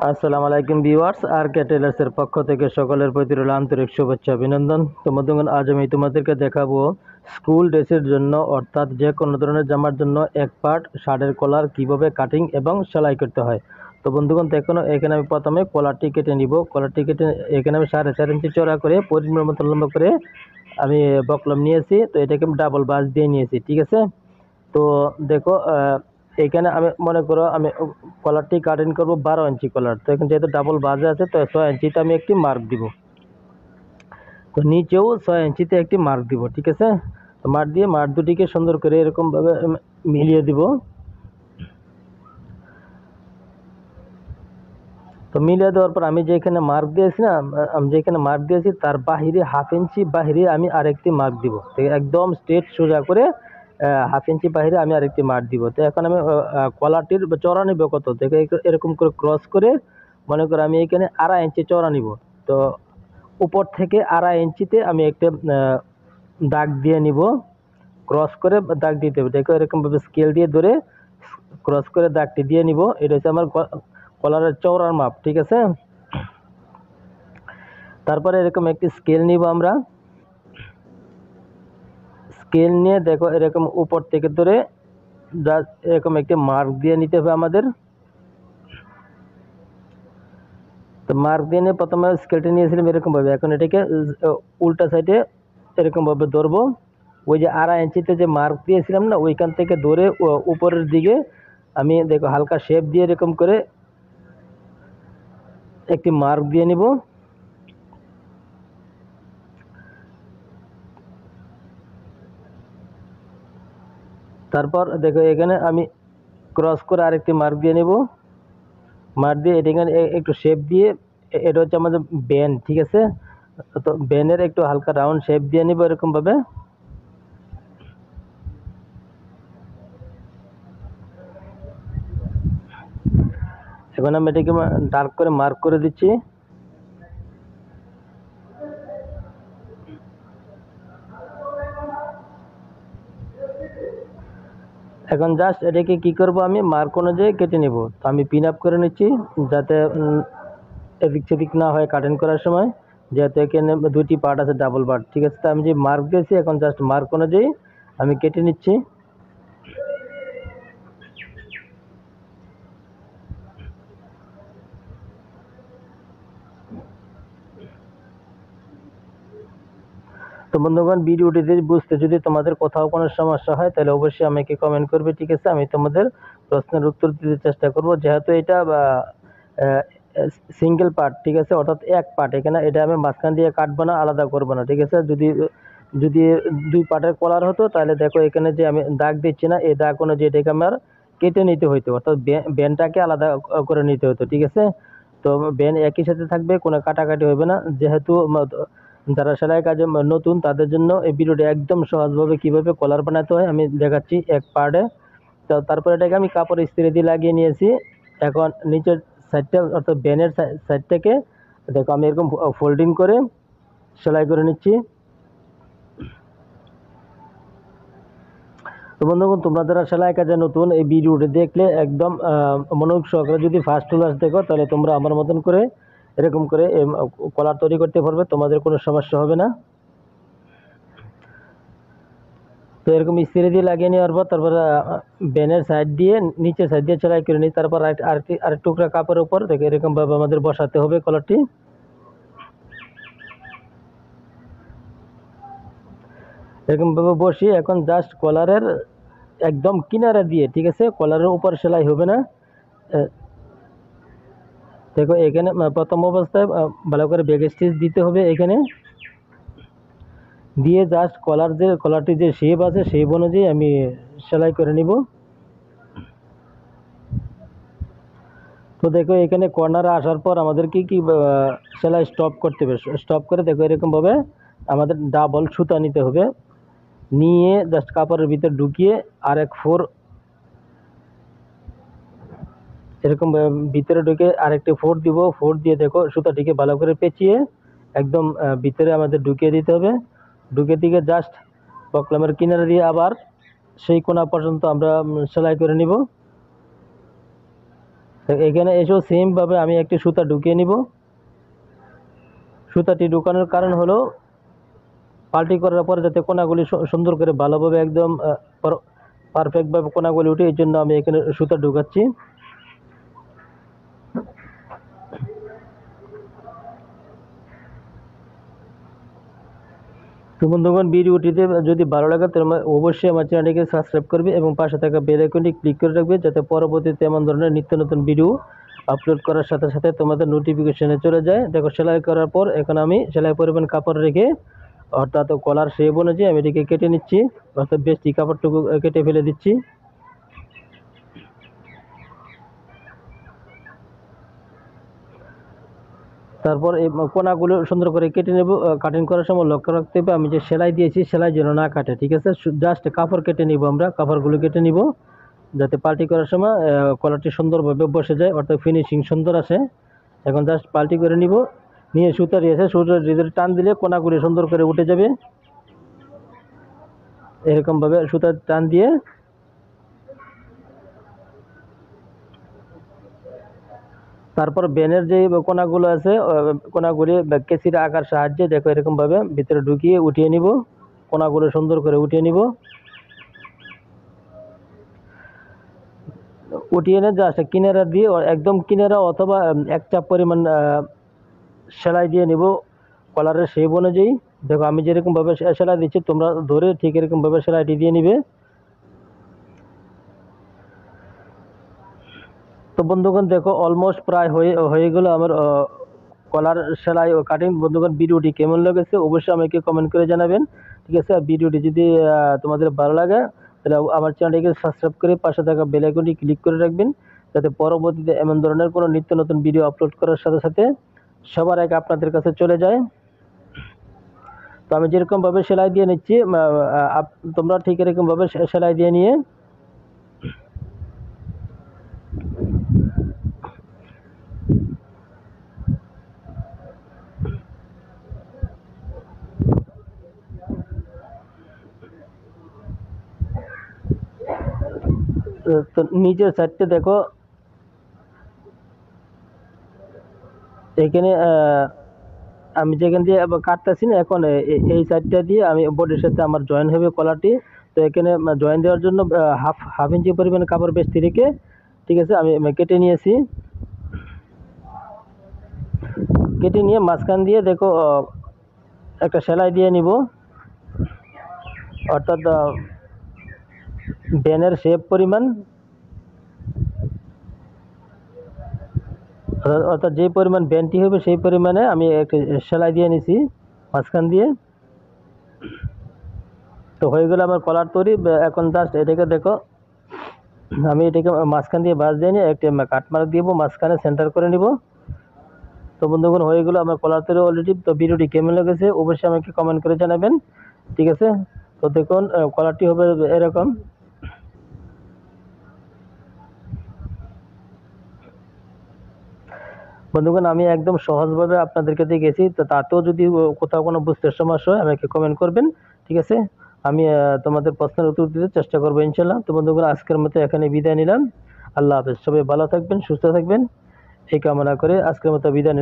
আসসালামু আলাইকুম ভিউয়ার্স, আর কে টেলার্সের পক্ষ থেকে সকলের প্রতি রইল আন্তরিক শুভেচ্ছা অভিনন্দন। তো বন্ধুগণ, আজ আমি তোমাদেরকে দেখাবো স্কুল ড্রেসের জন্য অর্থাৎ যে কোনো ধরনের জামার জন্য এক পার্ট শার্টের কলার কিভাবে কাটিং এবং সেলাই করতে হয়। তো বন্ধুগণ দেখুন, এখানে আমি প্রথমে কলারটি কেটে নিব। কলারটি কেটে এখানে আমি 4.5 ইঞ্চি চড়া করে পরিমাণ মতো লম্বা করে আমি বকলম নিয়েছি। তো এটাকে আমি ডাবল বাস দিয়ে নিয়েছি, ঠিক আছে। তো দেখো, এখানে আমি মনে করো আমি কলারটি কাটিং করব 12 ইঞ্চি কলার। তো এখানে যেহেতু ডাবল বাজে আছে, তো 6 ইঞ্চিতে আমি একটি মার্ক দিব। তো নিচেও 6 ইঞ্চিতে একটি মার্ক দিব, ঠিক আছে। তো মার্ক দুটিকে সুন্দর করে এরকমভাবে মিলিয়ে দিব। তো মিলিয়ে দেওয়ার পর আমি যেখানে মার্ক দিয়েছি না, আমি যেখানে মার্ক দিয়েছি তার বাহিরে 1/2 ইঞ্চি বাহিরে আমি আরেকটি মার্ক দিব। তো একদম স্ট্রেট সোজা করে 1/2 ইঞ্চি বাহিরে আমি আরেকটি মার্ক দিব। তো এখন আমি কলারটির চওড়া নিব কত, দেখে এরকম করে ক্রস করে মনে করো আমি এখানে 2.5 ইঞ্চি চওড়া নিব। তো উপর থেকে 2.5 ইঞ্চিতে আমি একটা দাগ দিয়ে নিব। ক্রস করে দাগ দিতে হবে, দেখো এরকমভাবে স্কেল দিয়ে ধরে ক্রস করে দাগটি দিয়ে নিব। এটা হচ্ছে আমার কলারের চওড়ার মাপ, ঠিক আছে। তারপরে এরকম একটি স্কেল নিব আমরা। স্কেল নিয়ে দেখো এরকম উপর থেকে ধরে জাস্ট এরকম একটি মার্ক দিয়ে নিতে হবে আমাদের। তো মার্ক দিয়ে নিয়ে প্রথমে স্কেলটি নিয়েছিলাম এরকমভাবে, এখন এটাকে উল্টা সাইডে এরকমভাবে ধরবো। ওই যে 2.5 ইঞ্চিতে যে মার্ক দিয়েছিলাম না, ওইখান থেকে ধরে উপরের দিকে আমি দেখো হালকা শেপ দিয়ে এরকম করে একটি মার্ক দিয়ে নিব। তারপর দেখো এখানে আমি ক্রস করে আরেকটি মার্ক দিয়ে নেব। মার্ক দিয়ে এখানে একটু শেপ দিয়ে, এটা হচ্ছে আমাদের ব্যান্ড, ঠিক আছে। তো ব্যান্ডের একটু হালকা রাউন্ড শেপ দিয়ে নিব এরকমভাবে। এখন আমি এটাকে ডার্ক করে মার্ক করে দিচ্ছি। এখন জাস্ট এটাকে কি করব, আমি মার্ক অনুযায়ী কেটে নেব। তো আমি পিন আপ করে নিচ্ছি যাতে এদিক সেদিক না হয় কাটিং করার সময়, যেহেতু এখানে দুটি পার্ট আছে, ডাবল পার্ট, ঠিক আছে। তো আমি যে মার্ক দিয়েছি এখন জাস্ট মার্ক অনুযায়ী আমি কেটে নিচ্ছি। তো বন্ধুগণ, ভিডিওটি বুঝতে যদি তোমাদের কোথাও কোনো সমস্যা হয় তাহলে অবশ্যই আমাকে কমেন্ট করবে, ঠিক আছে। আমি তোমাদের প্রশ্নের উত্তর দিতে চেষ্টা করব। যেহেতু এটা সিঙ্গেল পার্ট, ঠিক আছে, অর্থাৎ এক পার্ট, এখানে এটা আমি মাঝখান দিয়ে কাটবো না, আলাদা করবো না, ঠিক আছে। যদি যদি 2 পার্টের কলার হতো তাহলে দেখো এখানে যে আমি দাগ দিচ্ছি না, এই দাগ অনুযায়ী এটাকে আমার কেটে নিতে হইতো, অর্থাৎ ব্যান্ডটাকে আলাদা করে নিতে হতো, ঠিক আছে। তো ব্যান্ড একই সাথে থাকবে, কোনো কাটাকাটি হবে না। যেহেতু যারা সেলাই কাজে নতুন তাদের জন্য এই ভিডিওটি একদম সহজভাবে কিভাবে কলার বানাতে হয় আমি দেখাচ্ছি এক পার্টে। তো তারপরে এটাকে আমি কাপড় ইস্ত্রি দিয়ে লাগিয়ে নিয়েছি। এখন নিচের সাইডটা অর্থাৎ ব্যানের সাইডটাকে দেখো আমি এরকম ফোল্ডিং করে সেলাই করে নিচ্ছি। তো বন্ধুগণ, তোমরা যারা সেলাই কাজে নতুন এই ভিডিওটি দেখলে একদম মনোযোগ সহকারে যদি ফার্স্ট টু লাস্ট দেখো তাহলে তোমরা আমার মতন করে এরকম করে কলার তৈরি করতে পারবে, তোমাদের কোনো সমস্যা হবে না। তো এরকম ইস্ত্রি দিয়ে লাগিয়ে নেওয়ার পর তারপর ব্যানের সাইড দিয়ে নিচের সাইড দিয়ে সেলাই করে নিই। তারপর আর টুকরা কাপড়ের উপর দেখে এরকমভাবে আমাদের বসাতে হবে কলারটি। এরকমভাবে বসিয়ে এখন জাস্ট কলারের একদম কিনারা দিয়ে, ঠিক আছে, কলারের উপর সেলাই হবে না। দেখো এখানে প্রথম অবস্থায় ভালো করে ব্যাক স্টিচ দিতে হবে, এখানে দিয়ে জাস্ট কলারটি যে শেপ আছে সেই অনুযায়ী আমি সেলাই করে নিব। তো দেখো এখানে কর্নারে আসার পর আমাদের কি সেলাই স্টপ করতে হবে। স্টপ করে দেখো এরকমভাবে আমাদের ডাবল সুতা নিতে হবে, নিয়ে জাস্ট কাপড়ের ভিতর ঢুকিয়ে আর এক ফোর এরকম ভিতরে ঢুকে আরেকটি ফোর দিব। ফোর দিয়ে দেখো সুতাটিকে ভালো করে পেঁচিয়ে একদম ভিতরে আমাদের ঢুকিয়ে দিতে হবে। ঢুকে দিকে জাস্ট বকলামের কিনারে দিয়ে আবার সেই কোণা পর্যন্ত আমরা সেলাই করে নিব। এখানে এসেও সেমভাবে আমি একটি সুতা ঢুকিয়ে নিব। সুতাটি ঢুকানোর কারণ হলো পাল্টি করার পরে যাতে কোনাগুলি সুন্দর করে ভালোভাবে একদম পারফেক্টভাবে কোনাগুলি উঠে, এই জন্য আমি এখানে সুতা ঢুকাচ্ছি। তো বন্ধুগণ, ভিডিওটিতে যদি ভালো লাগে তাহলে অবশ্যই আমার চ্যানেলটিকে সাবস্ক্রাইব করবে এবং পাশে থাকা বেল আইকনটি ক্লিক করে রাখবে, যাতে পরবর্তীতে এমন ধরনের নিত্য নতুন ভিডিও আপলোড করার সাথে সাথে তোমাদের নোটিফিকেশনে চলে যায়। দেখো, সেলাই করার পর এখন আমি সেলাই পরিমাণ কাপড় রেখে, অর্থাৎ কলার শেপ অনুযায়ী আমি এটিকে কেটে নিচ্ছি, অর্থাৎ বেশি কাপড়টুকু কেটে ফেলে দিচ্ছি। তারপর এই কোনাগুলো সুন্দর করে কেটে নেব। কাটিং করার সময় লক্ষ্য রাখতে হবে আমি যে সেলাই দিয়েছি সেলাই যেন না কাটে, ঠিক আছে। জাস্ট কাপড় কেটে নিব, আমরা কাপড়গুলো কেটে নিব যাতে পাল্টি করার সময় কলারটি সুন্দরভাবে বসে যায়, অর্থাৎ ফিনিশিং সুন্দর আসে। এখন জাস্ট পাল্টি করে নিব, নিয়ে সুতা দিয়েছে, সুতার ভিতরে টান দিলে কোনাগুলি সুন্দর করে উঠে যাবে। এরকমভাবে সুতার টান দিয়ে তারপর বেনের যে কোনাগুলো আছে কোনাগুলি কেচির আকার সাহায্যে দেখো এরকমভাবে ভিতরে ঢুকিয়ে উঠিয়ে নিব, কোনাগুলো সুন্দর করে উঠিয়ে নিব। উঠিয়ে এনে জাস্ট কিনারা দিয়ে একদম কিনারা অথবা এক চাপ পরিমাণ সেলাই দিয়ে নিব কলারের শেপ অনুযায়ী। দেখো আমি যেরকমভাবে সেলাই দিচ্ছি তোমরা ধরে ঠিক এরকমভাবে সেলাইটি দিয়ে নিবে। তো বন্ধুগণ দেখো, অলমোস্ট প্রায় হয়ে গেল আমার কলার সেলাই ও কাটিং। বন্ধুগণ, ভিডিওটি কেমন লেগেছে অবশ্যই আমাকে কমেন্ট করে জানাবেন, ঠিক আছে। আর ভিডিওটি যদি তোমাদের ভালো লাগে তাহলে আমার চ্যানেলটিকে সাবস্ক্রাইব করে পাশে থাকা বেল আইকনটি ক্লিক করে রাখবেন, যাতে পরবর্তীতে এমন ধরনের কোনো নিত্য নতুন ভিডিও আপলোড করার সাথে সাথে সবার আগে আপনাদের কাছে চলে যায়। তো আমি যেরকমভাবে সেলাই দিয়ে নিচ্ছি তোমরা ঠিক এরকমভাবে সেলাই দিয়ে নিয়ে তো নিচের সাইডটা দেখো, এখানে আমি যেখান দিয়ে কাটতেছি না এখন এই সাইডটা দিয়ে আমি বডির সাথে আমার জয়েন হবে কলারটি। তো এখানে জয়েন দেওয়ার জন্য হাফ ইঞ্চি পরিমাণ কাপড় বেশি রেখে, ঠিক আছে, আমি কেটে নিয়েছি। কেটে নিয়ে মাঝখান দিয়ে দেখো একটা সেলাই দিয়ে নিব, অর্থাৎ বেনের শেপ পরিমাণ, অর্থাৎ যে পরিমাণ বেনটি হবে সেই পরিমাণে আমি একটা সেলাই দিয়ে নিছি মাঝখান দিয়ে। তো হয়ে গেল আমার কলার তৈরি। এখন জাস্ট এটাকে দেখো আমি এটাকে মাঝখান দিয়ে বাস দিয়ে নিয়ে একটা কাটমার্ক দিব, মাঝখানে সেন্টার করে নিব। তো বন্ধুগণ, হয়ে গেল আমার কলার তৈরি অলরেডি। তো ভিডিওটি কেমন লেগেছে অবশ্যই আমাকে কমেন্ট করে জানাবেন, ঠিক আছে। তো দেখুন কলারটি হবে এরকম। বন্ধুগণ, আমি একদম সহজভাবে আপনাদেরকে দেখেছি, তো তাতেও যদি কোথাও কোনো বুঝতে সমস্যা হয় আমাকে কমেন্ট করবেন, ঠিক আছে। আমি তোমাদের প্রশ্নের উত্তর দিতে চেষ্টা করবো ইনশাল্লাহ। তো বন্ধুগণ, আজকের মতো এখানে বিদায় নিলাম। আল্লাহ হাফেজ। সবাই ভালো থাকবেন, সুস্থ থাকবেন, এই কামনা করে আজকের মতো বিদায় নিলাম।